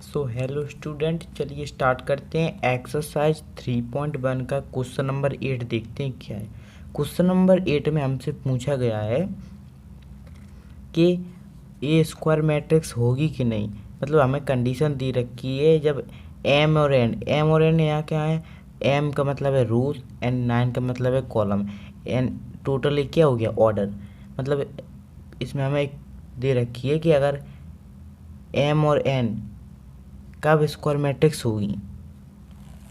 So hello student, चलिए start करते हैं। एक्सरसाइज 3.1 का क्वेश्चन नंबर 8 देखते हैं क्या है। क्वेश्चन नंबर 8 में हमसे पूछा गया है कि ए स्क्वायर मैट्रिक्स होगी कि नहीं। मतलब हमें कंडीशन दी रखी है जब एम और एन यहाँ क्या है। एम का मतलब है रोज एंड 9 का मतलब है कॉलम एंड टोटल क्या हो गया ऑर्डर। मतलब इसमें हमें एक दे रखी है कि अगर एम और एन कब स्क्वायर मैट्रिक्स होगी,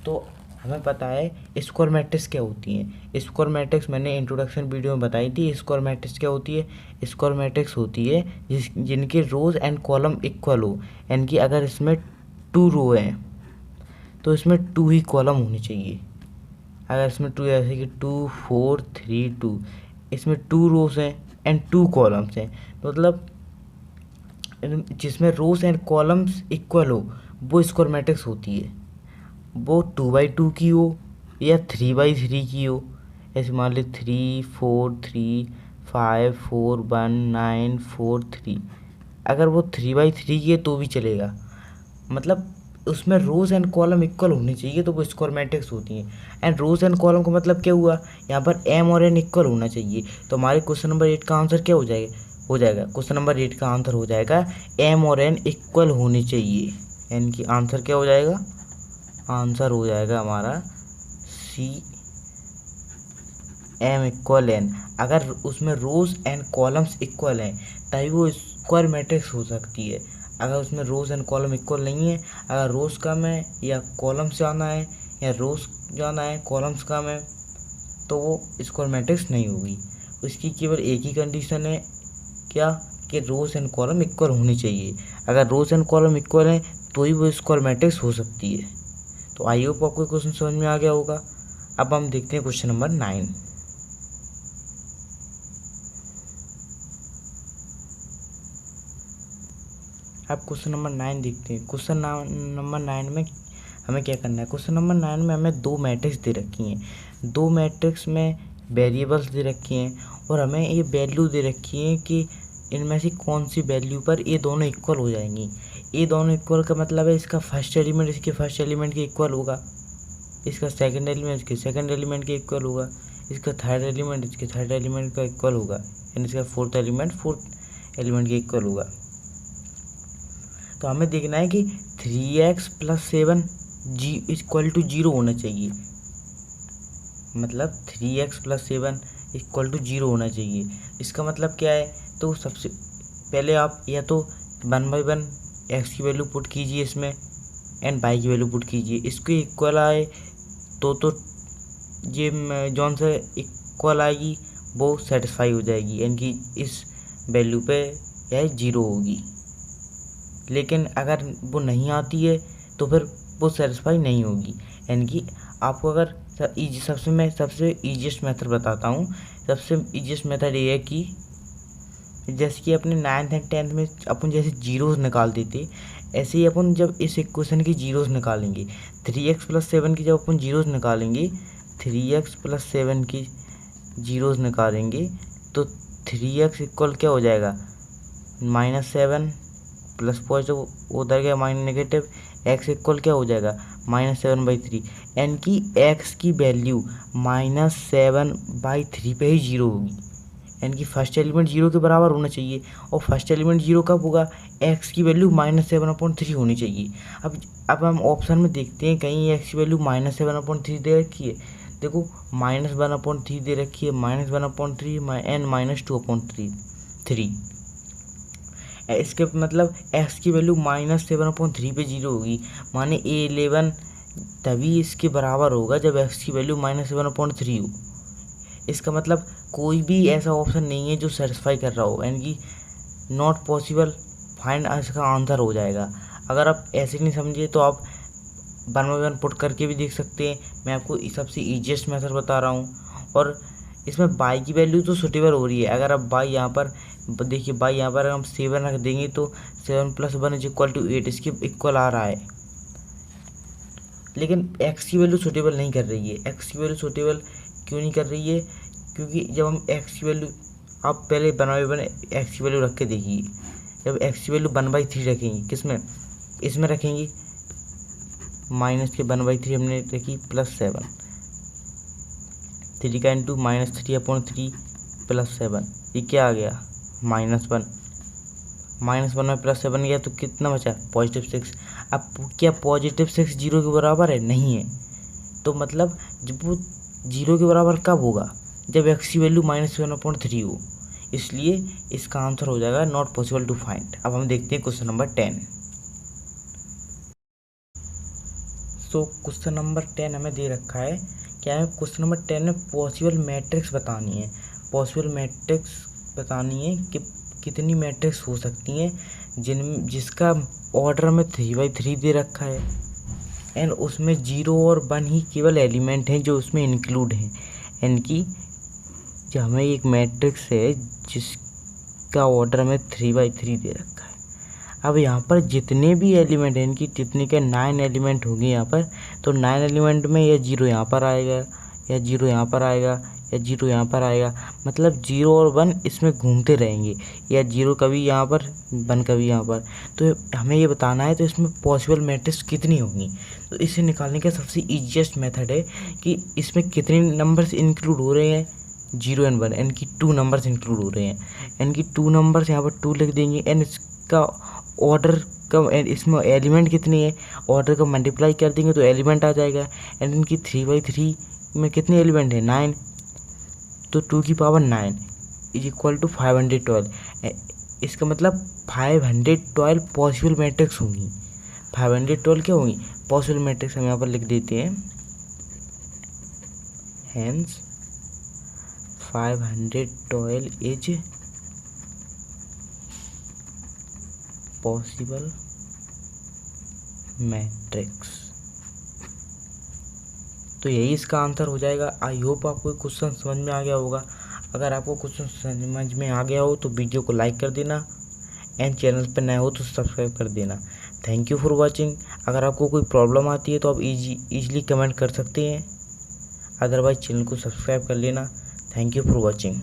तो हमें पता है स्क्वायर मैट्रिक्स क्या होती है। स्क्वायर मैट्रिक्स मैंने इंट्रोडक्शन वीडियो में बताई थी। स्क्वायर मैट्रिक्स क्या होती है। स्क्वायर मैट्रिक्स होती है जिनके रोज एंड कॉलम इक्वल हो, यानी कि अगर इसमें 2 रो हैं तो इसमें 2 ही कॉलम होने चाहिए। अगर इसमें 2 जैसे कि 2 4 3 2, इसमें 2 रोज हैं एंड 2 कॉलम्स हैं, तो मतलब जिसमें रोज एंड कॉलम्स इक्वल हो वो स्क्वायर मैट्रिक्स होती है। वो 2/2 की हो या 3/3 की हो। ऐसे मान ली 3 4 3 5 4 1 9 4 3। अगर वो 3/3 की है तो भी चलेगा। मतलब उसमें रोज एंड कॉलम इक्वल होनी चाहिए तो वो स्क्वायर मैट्रिक्स होती हैं। एंड रोज एंड कॉलम का मतलब क्या हुआ, यहाँ पर एम और एन इक्वल होना चाहिए। तो हमारे क्वेश्चन नंबर 8 का आंसर क्या हो जाएगा क्वेश्चन नंबर 8 का आंसर हो जाएगा एम और एन इक्वल होनी चाहिए। एन की आंसर क्या हो जाएगा, आंसर हो जाएगा हमारा सी, एम इक्वल एन। अगर उसमें रोज एंड कॉलम्स इक्वल हैं तभी वो स्क्वायर मैट्रिक्स हो सकती है। अगर उसमें रोज एंड कॉलम इक्वल नहीं है, अगर रोज कम है या कॉलम्स ज़्यादा है या रोज ज़्यादा है कॉलम्स कम है, तो वो स्क्वायर मैट्रिक्स नहीं होगी। उसकी केवल एक ही कंडीशन है, क्या, कि रोज एंड कॉलम इक्वल होनी चाहिए। अगर रोज एंड कॉलम इक्वल हैं तो ही वो स्क्वायर मैट्रिक्स हो सकती है। तो आई होप आपको क्वेश्चन समझ में आ गया होगा। अब हम देखते हैं क्वेश्चन नंबर 9। अब क्वेश्चन नंबर 9 देखते हैं। क्वेश्चन नंबर 9 में हमें क्या करना है। क्वेश्चन नंबर 9 में हमें 2 मैट्रिक्स दे रखी हैं। 2 मैट्रिक्स में वेरिएबल्स दे रखी हैं और हमें ये वैल्यू दे रखी है कि इनमें से कौन सी वैल्यू पर ये दोनों इक्वल हो जाएंगी। ये दोनों इक्वल का मतलब है इसका फर्स्ट एलिमेंट इसके फर्स्ट एलिमेंट के इक्वल होगा, इसका सेकंड एलिमेंट इसके सेकंड एलिमेंट के इक्वल होगा, इसका थर्ड एलिमेंट इसके थर्ड एलिमेंट का इक्वल होगा, यानी इसका फोर्थ एलिमेंट के इक्वल होगा। तो हमें देखना है कि 3x + 7 = 0 होना चाहिए। मतलब 3x + 7 = 0 होना चाहिए। इसका मतलब क्या है, तो सबसे पहले आप या तो 1/1 x की वैल्यू पुट कीजिए इसमें एंड y की वैल्यू पुट कीजिए। इसके इक्वल आए तो ये जौन से इक्वल आएगी वो सेटिस्फाई हो जाएगी, यानी कि इस वैल्यू पे यह 0 होगी। लेकिन अगर वो नहीं आती है तो फिर वो सेटिस्फाई नहीं होगी। यानी कि आपको अगर सबसे ईजीएस्ट मेथड बताता हूँ। सबसे ईजीएस्ट मेथड ये है कि जैसे कि अपने 9th एंड 10th में अपन जैसे जीरोस निकाल देते, ऐसे ही अपन जब इस इक्वेशन की जीरोस निकालेंगे, 3x + 7 की जब अपन जीरोस निकालेंगे, 3x + 7 की जीरोस निकालेंगे तो 3x इक्वल क्या हो जाएगा, -7 प्लस पॉजिटिव उधर गया नेगेटिव, x इक्वल क्या हो जाएगा, -7/3। यानी कि x की वैल्यू -7/3 पे ही 0 होगी। यानी कि फर्स्ट एलिमेंट 0 के बराबर होना चाहिए। और फर्स्ट एलिमेंट 0 कब होगा, x की वैल्यू -7/3 होनी चाहिए। अब हम ऑप्शन में देखते हैं कहीं x की वैल्यू -7/3 दे रखी है। देखो -1/3 दे रखी है, -1/3 एंड -2/3। इसके मतलब x की वैल्यू -7/3 पे 0 होगी, माने A11 तभी इसके बराबर होगा जब x की वैल्यू -7/3 हो। इसका मतलब कोई भी ऐसा ऑप्शन नहीं है जो सेटिस्फाई कर रहा हो, यानी कि नॉट पॉसिबल फाइंड इसका आंसर हो जाएगा। अगर आप ऐसे नहीं समझे तो आप 1/1 पुट करके भी देख सकते हैं। मैं आपको सबसे ईजीएस्ट मेथड बता रहा हूँ। और इसमें y की वैल्यू तो सुटेबल हो रही है। अगर आप y यहाँ पर देखिए, y यहाँ पर हम 7 रख देंगे तो 7 + 1 = 8 इसके इक्वल आ रहा है। लेकिन x की वैल्यू सुटेबल नहीं कर रही है। x की वैल्यू सुटेबल क्यों नहीं कर रही है, क्योंकि जब हम x की वैल्यू, आप पहले 1/1 x की वैल्यू रख के देखिए। जब x की वैल्यू 1/3 रखेंगे किसमें, इसमें रखेंगे माइनस के 1/3 हमने रखी +7, 3 का इंटू -3/3 +7, ये क्या आ गया -1, -1 में +7 गया तो कितना बचा +6। अब क्या +6 जीरो के बराबर है? नहीं है। तो मतलब जब वो जीरो के बराबर कब होगा? जब x की वैल्यू -1/3 हो। इसलिए इसका आंसर हो जाएगा नॉट पॉसिबल टू फाइंड। अब हम देखते हैं question number 10। So question number 10 हमें दे रखा है। क्या है क्वेश्चन नंबर 10 में पॉसिबल मैट्रिक्स बतानी है। पॉसिबल मैट्रिक्स बतानी है कि कितनी मैट्रिक्स हो सकती हैं जिसका ऑर्डर में 3/3 दे रखा है एंड उसमें 0 और 1 ही केवल एलिमेंट हैं जो उसमें इंक्लूड हैं। यानी कि जो हमें एक मैट्रिक्स है जिसका ऑर्डर में 3/3 दे रखा है। अब यहाँ पर जितने भी एलिमेंट हैं इनकी जितने के 9 एलिमेंट होंगे यहाँ पर, तो 9 एलिमेंट में या 0 यहाँ पर आएगा या 0 यहाँ पर आएगा या 0 यहाँ पर आएगा। मतलब 0 और 1 इसमें घूमते रहेंगे, या 0 कभी यहाँ पर 1 कभी यहाँ पर। तो हमें ये बताना है तो इसमें पॉसिबल मैट्रिक्स कितनी होंगी। तो इसे निकालने का सबसे ईजीएस्ट मेथड है कि इसमें कितने नंबर्स इंक्लूड हो रहे हैं, 0 एंड 1, इनकी 2 नंबर्स इंक्लूड हो रहे हैं। इनकी 2 नंबर्स यहाँ पर 2 लिख देंगे एंड इसका ऑर्डर का इसमें एलिमेंट कितनी है, ऑर्डर का मल्टीप्लाई कर देंगे तो एलिमेंट आ जाएगा। एंड इनकी 3/3 में कितने एलिमेंट है 9, तो 2 की पावर 9 इज इक्वल टू 512। इसका मतलब 512 पॉसिबल मैट्रिक्स होंगी। 512 क्या होंगी पॉसिबल मैट्रिक्स, हम यहाँ पर लिख देते हैं। Hence 512 is possible matrix. तो यही इसका आंसर हो जाएगा। आई होप आपको क्वेश्चन समझ में आ गया होगा। अगर आपको क्वेश्चन समझ में आ गया हो तो वीडियो को लाइक कर देना एंड चैनल पर नए हो तो सब्सक्राइब कर देना। Thank you for watching. अगर आपको कोई प्रॉब्लम आती है तो आप इजीली कमेंट कर सकते हैं, अदरवाइज चैनल को सब्सक्राइब कर लेना। Thank you for watching.